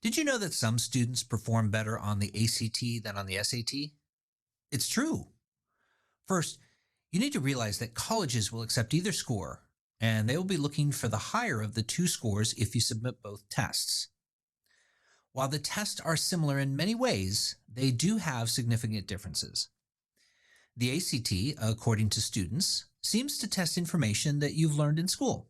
Did you know that some students perform better on the ACT than on the SAT? It's true. First, you need to realize that colleges will accept either score, and they will be looking for the higher of the two scores if you submit both tests. While the tests are similar in many ways, they do have significant differences. The ACT, according to students, seems to test information that you've learned in school.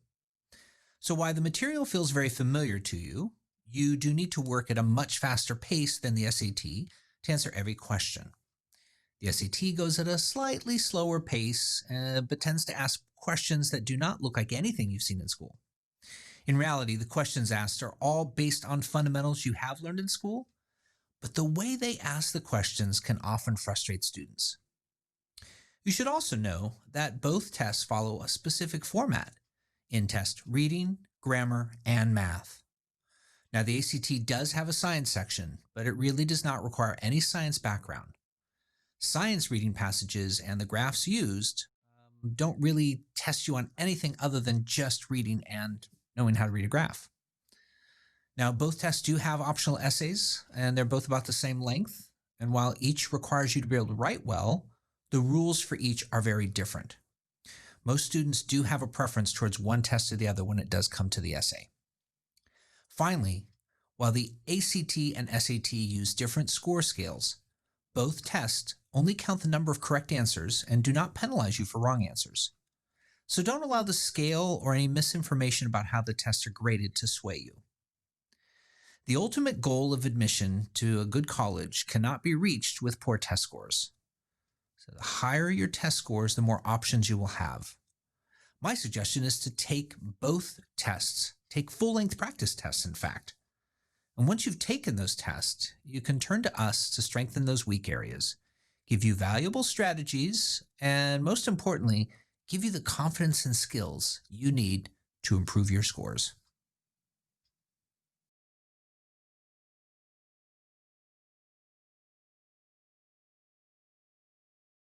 So while the material feels very familiar to you, you do need to work at a much faster pace than the SAT to answer every question. The SAT goes at a slightly slower pace, but tends to ask questions that do not look like anything you've seen in school. In reality, the questions asked are all based on fundamentals you have learned in school, but the way they ask the questions can often frustrate students. You should also know that both tests follow a specific format in test reading, grammar, and math. Now, the ACT does have a science section, but it really does not require any science background. Science reading passages and the graphs used don't really test you on anything other than just reading and knowing how to read a graph. Now, both tests do have optional essays, and they're both about the same length. And while each requires you to be able to write well, the rules for each are very different. Most students do have a preference towards one test or the other when it does come to the essay. Finally, while the ACT and SAT use different score scales, both tests only count the number of correct answers and do not penalize you for wrong answers. So don't allow the scale or any misinformation about how the tests are graded to sway you. The ultimate goal of admission to a good college cannot be reached with poor test scores. So the higher your test scores, the more options you will have. My suggestion is to take both tests, take full-length practice tests, in fact. And once you've taken those tests, you can turn to us to strengthen those weak areas, give you valuable strategies, and most importantly, give you the confidence and skills you need to improve your scores.